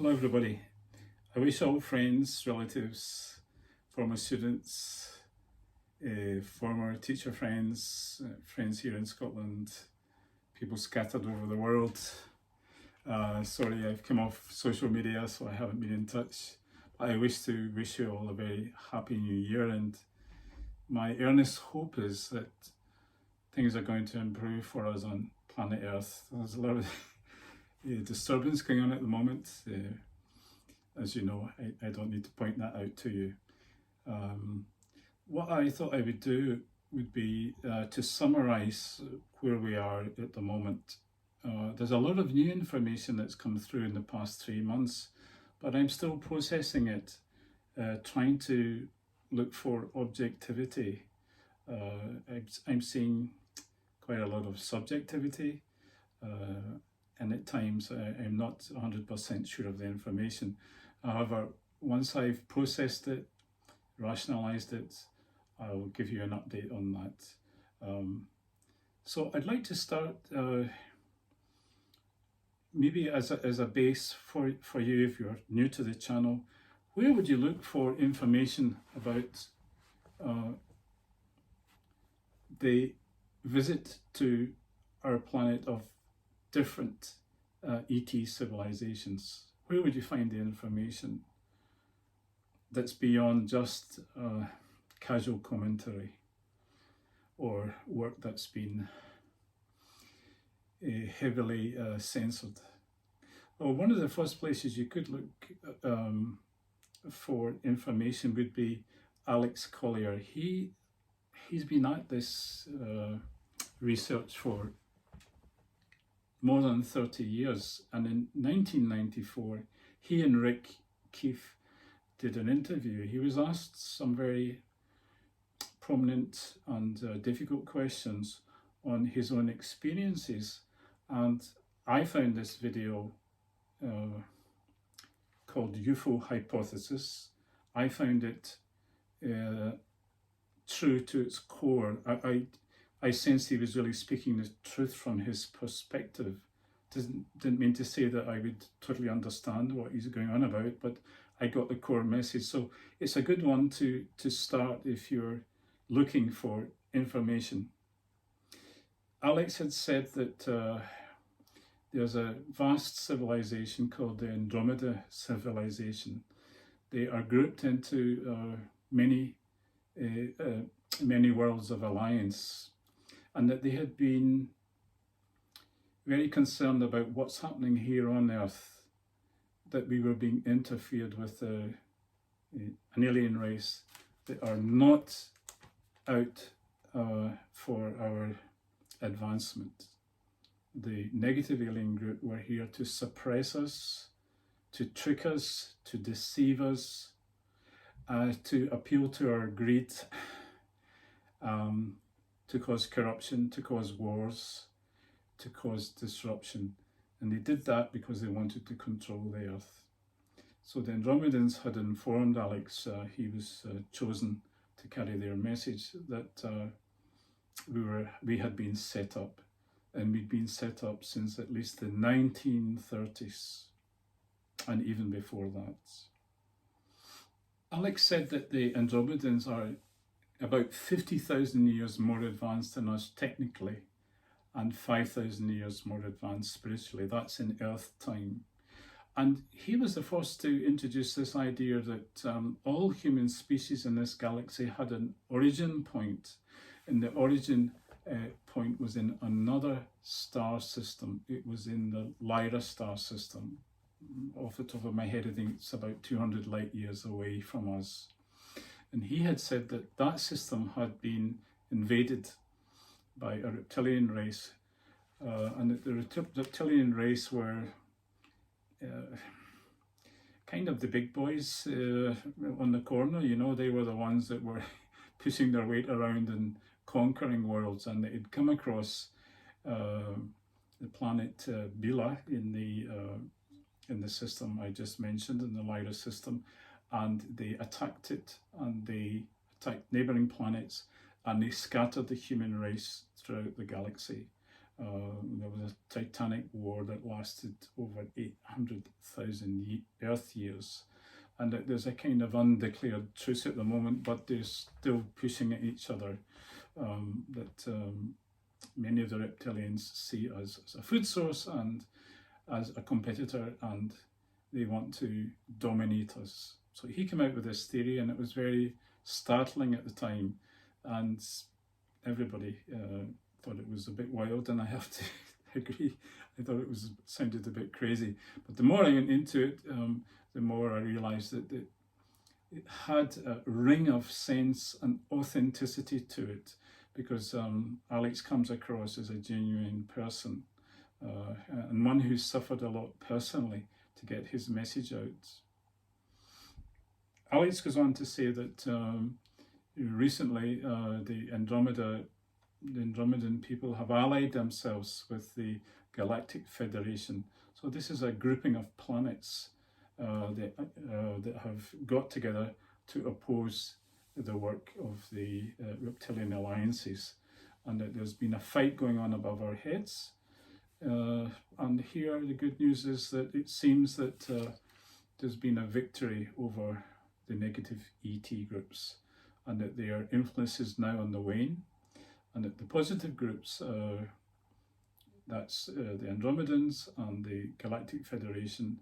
Hello everybody. I wish all friends, relatives, former students, former teacher friends, friends here in Scotland, people scattered over the world. Sorry, I've come off social media, so I haven't been in touch. I wish you all a very happy new year, and my earnest hope is that things are going to improve for us on planet Earth. There's a lot of disturbance going on at the moment. As you know, I don't need to point that out to you. What I thought I would do would be to summarize where we are at the moment. There's a lot of new information that's come through in the past 3 months, but I'm still processing it, trying to look for objectivity. I'm seeing quite a lot of subjectivity, and at times I'm not 100% sure of the information. However, once I've processed it, rationalized it, I'll give you an update on that. So I'd like to start maybe as a base for you if you're new to the channel. Where would you look for information about the visit to our planet of different ET civilizations? Where would you find the information that's beyond just casual commentary or work that's been heavily censored? Well, one of the first places you could look for information would be Alex Collier. He's been at this research for more than 30 years, and in 1994 he and Rick Keefe did an interview. He was asked some very prominent and difficult questions on his own experiences, and I found this video called UFO Hypothesis. I found it true to its core. I sensed he was really speaking the truth from his perspective. Didn't mean to say that I would totally understand what he's going on about, but I got the core message. So it's a good one to start if you're looking for information. Alex had said that there's a vast civilization called the Andromeda civilization. They are grouped into many worlds of alliance, and that they had been very concerned about what's happening here on Earth, that we were being interfered with an alien race that are not out for our advancement. The negative alien group were here to suppress us, to trick us, to deceive us, to appeal to our greed, to cause corruption, to cause wars, to cause disruption. And they did that because they wanted to control the Earth. So the Andromedans had informed Alex, he was chosen to carry their message, that we had been set up, and we'd been set up since at least the 1930s, and even before that. Alex said that the Andromedans are about 50,000 years more advanced than us technically, and 5,000 years more advanced spiritually. That's in Earth time. And he was the first to introduce this idea that all human species in this galaxy had an origin point, and the origin point was in another star system. It was in the Lyra star system. Off the top of my head, I think it's about 200 light years away from us. And he had said that that system had been invaded by a reptilian race, and that the reptilian race were kind of the big boys on the corner. You know, they were the ones that were pushing their weight around and conquering worlds, and they had come across the planet Bila in the system I just mentioned, in the Lyra system, and they attacked it, and they attacked neighbouring planets, and they scattered the human race throughout the galaxy. There was a Titanic war that lasted over 800,000 Earth years. And there's a kind of undeclared truce at the moment, but they're still pushing at each other, many of the reptilians see us as a food source and as a competitor, and they want to dominate us. So he came out with this theory, and it was very startling at the time, and everybody thought it was a bit wild, and I have to agree. I thought it sounded a bit crazy. But the more I went into it, the more I realised that it had a ring of sense and authenticity to it, because Alex comes across as a genuine person, and one who suffered a lot personally to get his message out. Alex goes on to say that recently the Andromedan people have allied themselves with the Galactic Federation. So this is a grouping of planets that have got together to oppose the work of the reptilian alliances, and that there's been a fight going on above our heads. And here the good news is that it seems that there's been a victory over the negative ET groups, and that their influence is now on the wane, and that the positive groups, that's the Andromedans and the Galactic Federation,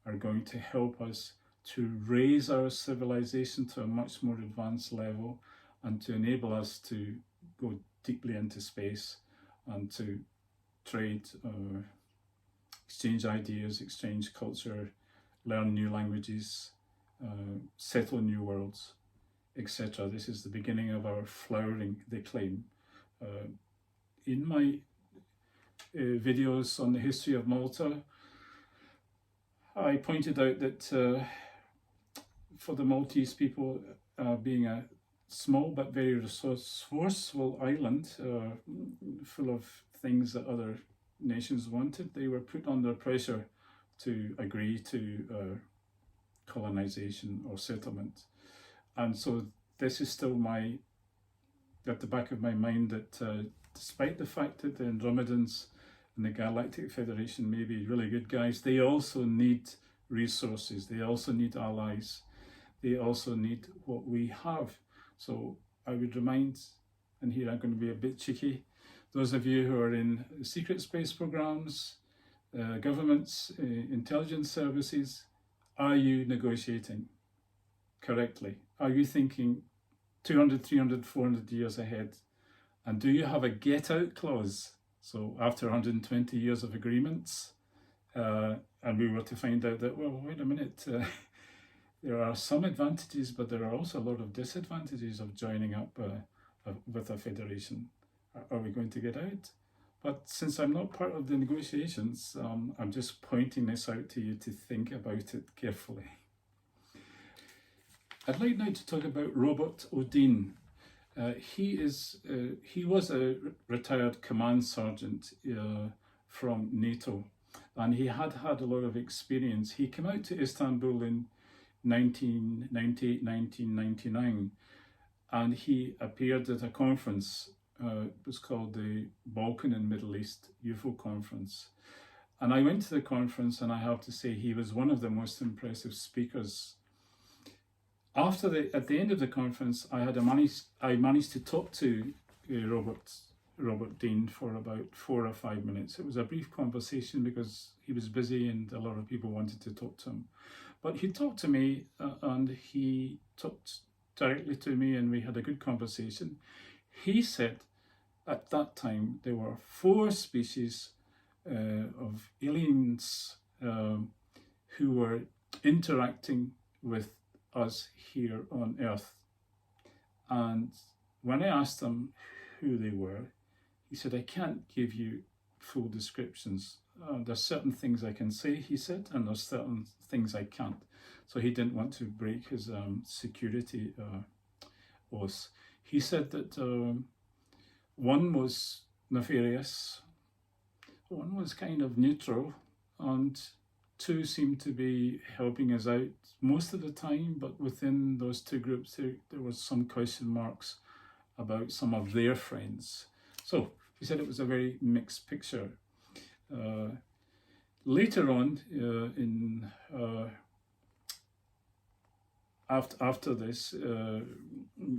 are going to help us to raise our civilization to a much more advanced level, and to enable us to go deeply into space and to trade, exchange ideas, exchange culture, learn new languages, settle new worlds, etc. This is the beginning of our flowering, they claim. In my videos on the history of Malta, I pointed out that for the Maltese people, being a small but very resourceful island, full of things that other nations wanted, they were put under pressure to agree to colonization or settlement. And so this is still at the back of my mind, that despite the fact that the Andromedans and the Galactic Federation may be really good guys, they also need resources, they also need allies, they also need what we have. So I would remind, and here I'm going to be a bit cheeky, those of you who are in secret space programs, governments, intelligence services, are you negotiating correctly? Are you thinking 200, 300, 400 years ahead? And do you have a get-out clause? So after 120 years of agreements, and we were to find out that, well, wait a minute, there are some advantages, but there are also a lot of disadvantages of joining up with a federation. Are we going to get out? But since I'm not part of the negotiations, I'm just pointing this out to you to think about it carefully. I'd like now to talk about Robert O'Dean. He was a retired command sergeant from NATO, and he had a lot of experience. He came out to Istanbul in 1998, 1999, and he appeared at a conference. It was called the Balkan and Middle East UFO Conference. And I went to the conference, and I have to say he was one of the most impressive speakers. At the end of the conference, I managed to talk to Robert Dean for about 4 or 5 minutes. It was a brief conversation because he was busy and a lot of people wanted to talk to him. But he talked to me, and he talked directly to me, and we had a good conversation. He said at that time there were 4 species of aliens who were interacting with us here on Earth. And when I asked him who they were, he said, I can't give you full descriptions. There's certain things I can say, he said, and there's certain things I can't. So he didn't want to break his security oath. He said that one was nefarious, one was kind of neutral, and 2 seemed to be helping us out most of the time, but within those 2 groups there was some question marks about some of their friends. So he said it was a very mixed picture. Later on, after this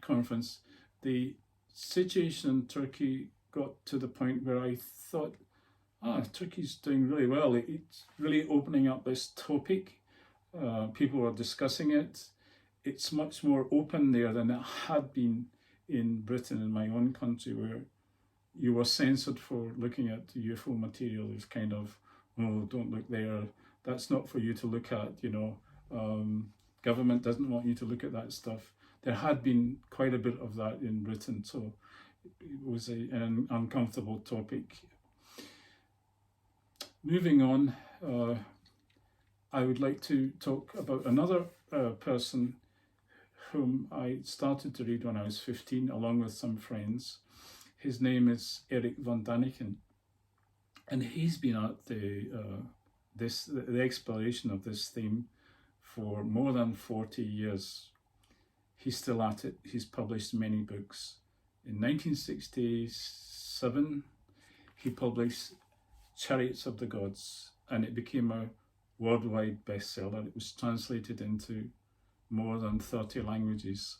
conference, the situation in Turkey got to the point where I thought, Turkey's doing really well. It's really opening up this topic. People are discussing it. It's much more open there than it had been in Britain, in my own country, where you were censored for looking at UFO material. It was kind of, oh, don't look there. That's not for you to look at, you know. Government doesn't want you to look at that stuff. There had been quite a bit of that in Britain, so it was an uncomfortable topic. Moving on, I would like to talk about another person whom I started to read when I was 15, along with some friends. His name is Eric van Daniken, and he's been at the exploration of this theme for more than 40 years. He's still at it. He's published many books. In 1967, he published Chariots of the Gods, and it became a worldwide bestseller. It was translated into more than 30 languages.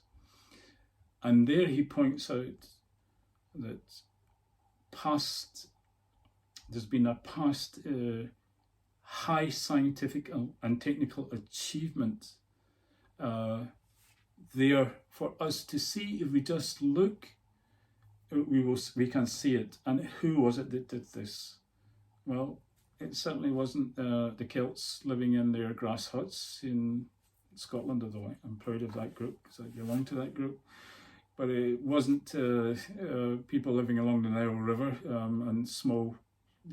And there he points out that there's been a past high scientific and technical achievement there for us to see. If we just look, we can see it. And who was it that did this? Well, it certainly wasn't the Celts living in their grass huts in Scotland, although I'm proud of that group because I belong to that group. But it wasn't people living along the Nile River and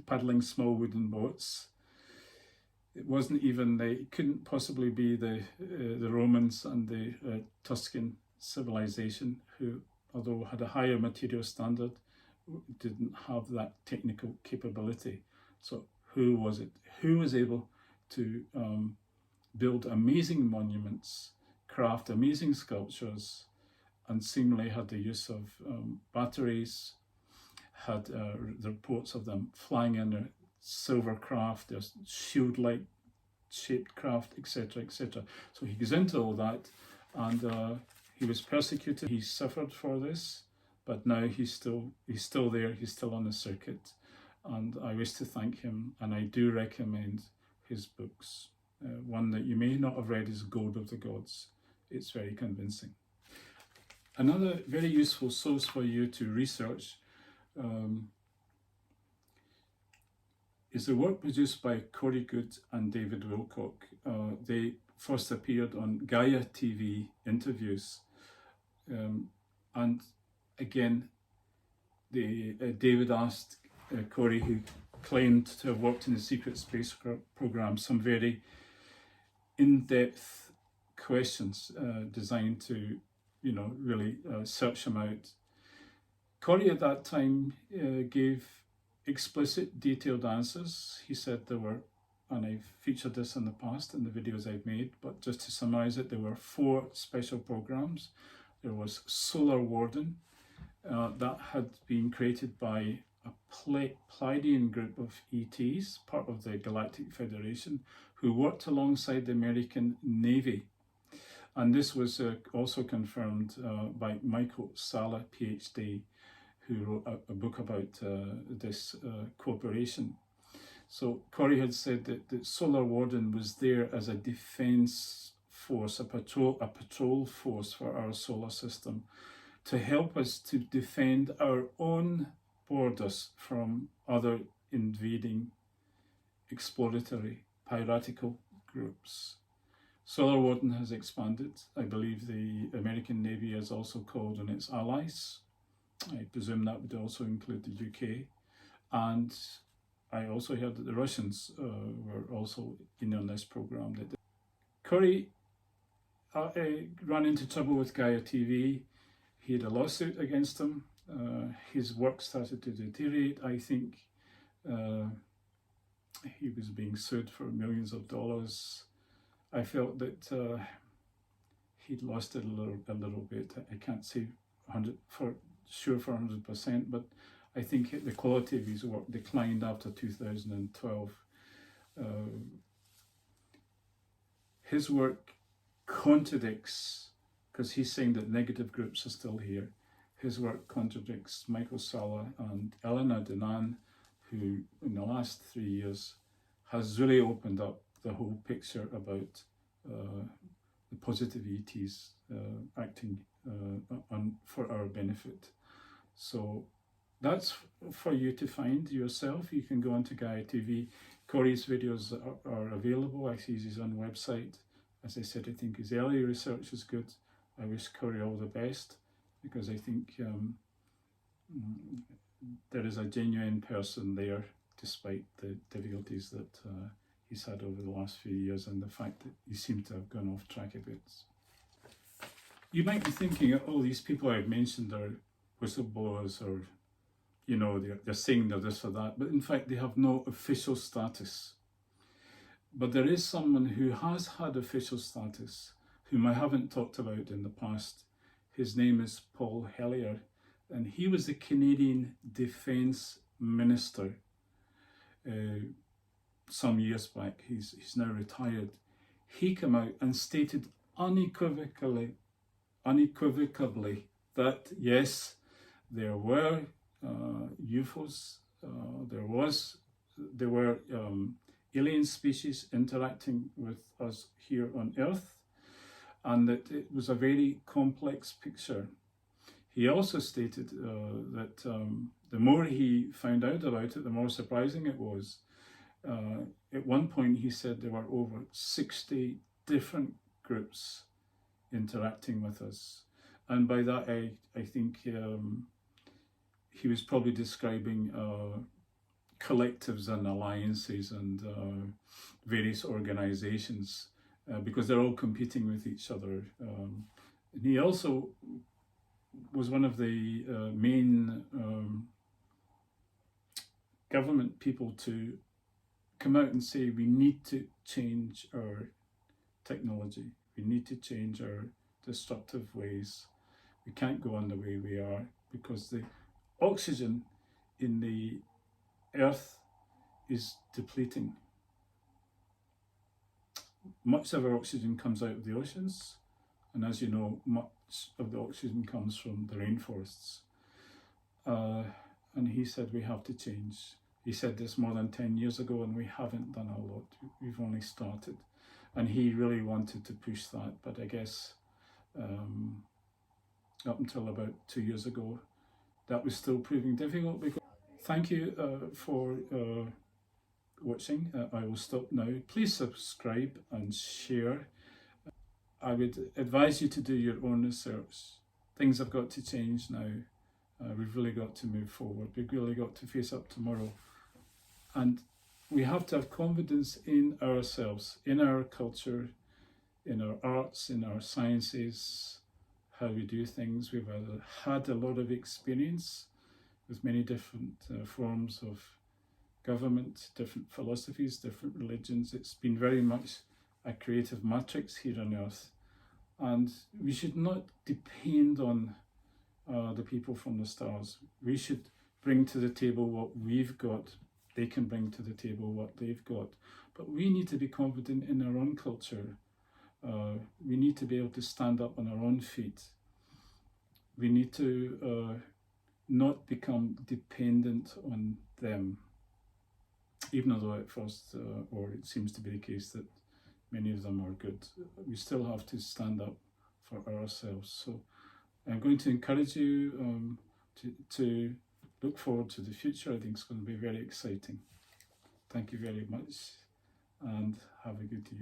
paddling small wooden boats. It wasn't even it couldn't possibly be the Romans and the Tuscan civilization, who, although had a higher material standard, didn't have that technical capability. So who was it? Who was able to build amazing monuments, craft amazing sculptures, and seemingly had the use of batteries, had the reports of them flying in their silver craft, their shield-like shaped craft, etc., etc. So he goes into all that, and he was persecuted. He suffered for this, but now he's still there. He's still on the circuit, and I wish to thank him. And I do recommend his books. One that you may not have read is Goode of the Gods. It's very convincing. Another very useful source for you to research is the work produced by Corey Goode and David Wilcock. They first appeared on Gaia TV interviews. And again, David asked Corey, who claimed to have worked in the secret space program, some very in-depth questions designed to, really search him out. Corey at that time gave explicit, detailed answers. He said there were, and I've featured this in the past in the videos I've made, but just to summarize it, there were 4 special programs. There was Solar Warden, that had been created by a Pleiadian group of ETs, part of the Galactic Federation, who worked alongside the American Navy. And this was also confirmed by Michael Sala, PhD, who wrote a book about this cooperation. So Corey had said that Solar Warden was there as a defense force, a patrol force for our solar system, to help us to defend our own borders from other invading, exploratory, piratical groups. Solar Warden has expanded. I believe the American Navy has also called on its allies. I presume that would also include the UK. And I also heard that the Russians were also in on this program. Corey ran into trouble with Gaia TV. He had a lawsuit against him. His work started to deteriorate. I think he was being sued for millions of dollars. I felt that he'd lost it a little bit. I can't say for 100%, but I think the quality of his work declined after 2012. His work contradicts, because he's saying that negative groups are still here, his work contradicts Michael Salla and Elena Danaan, who in the last 3 years has really opened up the whole picture about the positive ETs acting for our benefit. So that's for you to find yourself. You can go onto Gaia TV. Corey's videos are available. I see his own website. As I said, I think his early research is good. I wish Corey all the best, because I think there is a genuine person there, despite the difficulties that he's had over the last few years and the fact that he seemed to have gone off track a bit. You might be thinking, oh, these people I've mentioned are whistleblowers, or you know, they're saying they're this or that, but in fact they have no official status. But there is someone who has had official status, whom I haven't talked about in the past. His name is Paul Hellyer, and he was the Canadian Defence Minister some years back. He's now retired. He came out and stated unequivocally that yes, there were UFOs, there were alien species interacting with us here on Earth, and that it was a very complex picture. He also stated that the more he found out about it, the more surprising it was. At one point he said there were over 60 different groups interacting with us, and by that I think he was probably describing collectives and alliances and various organizations, because they're all competing with each other. And he also was one of the main government people to come out and say we need to change our technology, we need to change our destructive ways. We can't go on the way we are, because the oxygen in the Earth is depleting. Much of our oxygen comes out of the oceans, and as you know, much of the oxygen comes from the rainforests. And he said we have to change. He said this more than 10 years ago, and we haven't done a lot. We've only started. And he really wanted to push that, but I guess up until about 2 years ago, that was still proving difficult. Because thank you for watching. I will stop now. Please subscribe and share. I would advise you to do your own research. Things have got to change now. We've really got to move forward. We've really got to face up tomorrow. And we have to have confidence in ourselves, in our culture, in our arts, in our sciences, how we do things. We've had a lot of experience with many different forms of government, different philosophies, different religions. It's been very much a creative matrix here on Earth. And we should not depend on the people from the stars. We should bring to the table what we've got. They can bring to the table what they've got. But we need to be confident in our own culture. We need to be able to stand up on our own feet. We need to not become dependent on them, even though at first, or it seems to be the case that many of them are good. We still have to stand up for ourselves. So I'm going to encourage you to look forward to the future. I think it's going to be very exciting. Thank you very much, and have a good year.